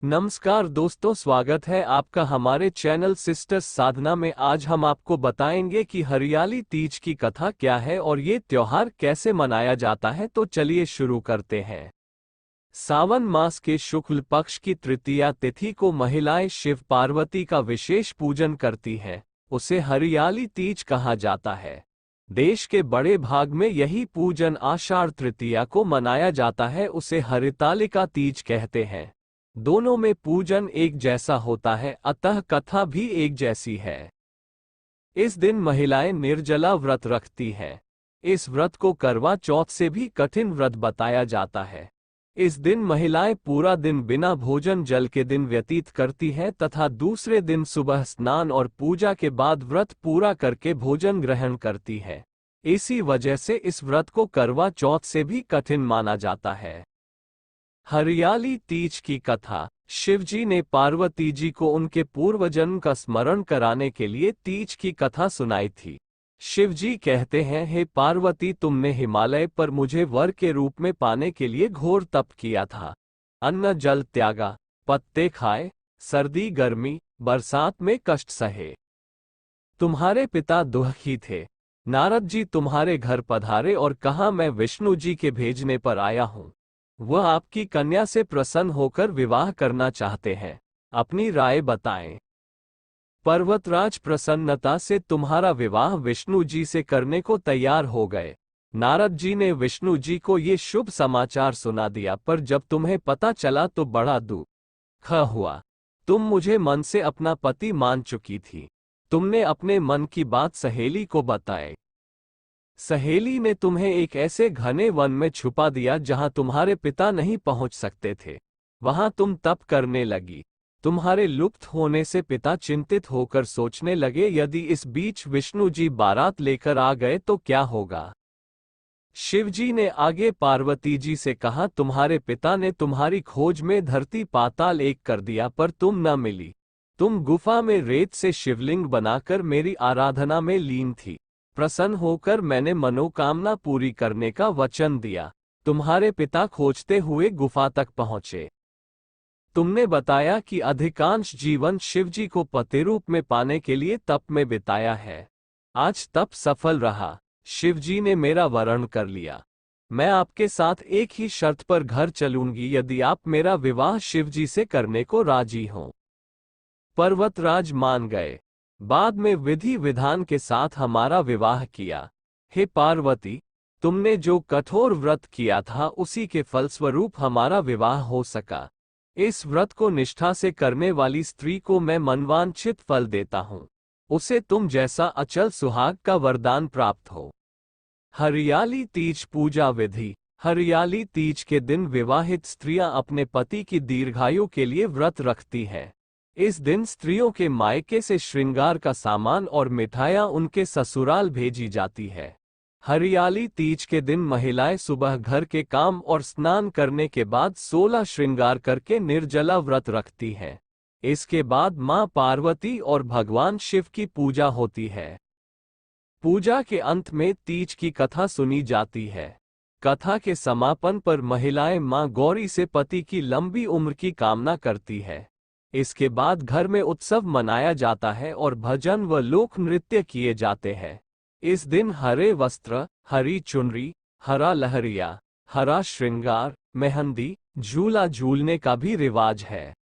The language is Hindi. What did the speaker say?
नमस्कार दोस्तों, स्वागत है आपका हमारे चैनल सिस्टर्स साधना में। आज हम आपको बताएंगे कि हरियाली तीज की कथा क्या है और ये त्योहार कैसे मनाया जाता है। तो चलिए शुरू करते हैं। सावन मास के शुक्ल पक्ष की तृतीया तिथि को महिलाएं शिव पार्वती का विशेष पूजन करती हैं। उसे हरियाली तीज कहा जाता है। देश के बड़े भाग में यही पूजन आषाढ़ तृतीया को मनाया जाता है। उसे हरितालिका तीज कहते हैं। दोनों में पूजन एक जैसा होता है, अतः कथा भी एक जैसी है। इस दिन महिलाएं निर्जला व्रत रखती हैं। इस व्रत को करवा चौथ से भी कठिन व्रत बताया जाता है। इस दिन महिलाएं पूरा दिन बिना भोजन जल के दिन व्यतीत करती हैं तथा दूसरे दिन सुबह स्नान और पूजा के बाद व्रत पूरा करके भोजन ग्रहण करती हैं। इसी वजह से इस व्रत को करवा चौथ से भी कठिन माना जाता है। हरियाली तीज की कथा। शिवजी ने पार्वती जी को उनके पूर्व जन्म का स्मरण कराने के लिए तीज की कथा सुनाई थी। शिवजी कहते हैं, हे पार्वती, तुमने हिमालय पर मुझे वर के रूप में पाने के लिए घोर तप किया था। अन्न जल त्यागा, पत्ते खाए, सर्दी गर्मी बरसात में कष्ट सहे। तुम्हारे पिता दुखी थे। नारद जी तुम्हारे घर पधारे और कहा, मैं विष्णु जी के भेजने पर आया हूँ। वह आपकी कन्या से प्रसन्न होकर विवाह करना चाहते हैं। अपनी राय बताएं। पर्वतराज प्रसन्नता से तुम्हारा विवाह विष्णु जी से करने को तैयार हो गए। नारद जी ने विष्णु जी को ये शुभ समाचार सुना दिया, पर जब तुम्हें पता चला तो बड़ा दुख हुआ। तुम मुझे मन से अपना पति मान चुकी थी। तुमने अपने मन की बात सहेली को बताई। सहेली ने तुम्हें एक ऐसे घने वन में छुपा दिया जहां तुम्हारे पिता नहीं पहुंच सकते थे। वहां तुम तप करने लगी। तुम्हारे लुप्त होने से पिता चिंतित होकर सोचने लगे, यदि इस बीच विष्णु जी बारात लेकर आ गए तो क्या होगा। शिवजी ने आगे पार्वती जी से कहा, तुम्हारे पिता ने तुम्हारी खोज में धरती पाताल एक कर दिया, पर तुम न मिली। तुम गुफा में रेत से शिवलिंग बनाकर मेरी आराधना में लीन थी। प्रसन्न होकर मैंने मनोकामना पूरी करने का वचन दिया। तुम्हारे पिता खोजते हुए गुफा तक पहुंचे। तुमने बताया कि अधिकांश जीवन शिवजी को पति रूप में पाने के लिए तप में बिताया है। आज तप सफल रहा। शिवजी ने मेरा वरण कर लिया। मैं आपके साथ एक ही शर्त पर घर चलूंगी, यदि आप मेरा विवाह शिवजी से करने को राजी हों। पर्वतराज मान गए। बाद में विधि विधान के साथ हमारा विवाह किया। हे पार्वती, तुमने जो कठोर व्रत किया था उसी के फलस्वरूप हमारा विवाह हो सका। इस व्रत को निष्ठा से करने वाली स्त्री को मैं मनवांछित फल देता हूँ। उसे तुम जैसा अचल सुहाग का वरदान प्राप्त हो। हरियाली तीज पूजा विधि। हरियाली तीज के दिन विवाहित स्त्रियां अपने पति की दीर्घायु के लिए व्रत रखती हैं। इस दिन स्त्रियों के मायके से श्रृंगार का सामान और मिठाइयां उनके ससुराल भेजी जाती है। हरियाली तीज के दिन महिलाएं सुबह घर के काम और स्नान करने के बाद 16 श्रृंगार करके निर्जला व्रत रखती हैं। इसके बाद मां पार्वती और भगवान शिव की पूजा होती है। पूजा के अंत में तीज की कथा सुनी जाती है। कथा के समापन पर महिलाएं मां गौरी से पति की लंबी उम्र की कामना करती है। इसके बाद घर में उत्सव मनाया जाता है और भजन व लोक नृत्य किए जाते हैं। इस दिन हरे वस्त्र, हरी चुनरी, हरा लहरिया, हरा श्रृंगार, मेहंदी, झूला झूलने का भी रिवाज है।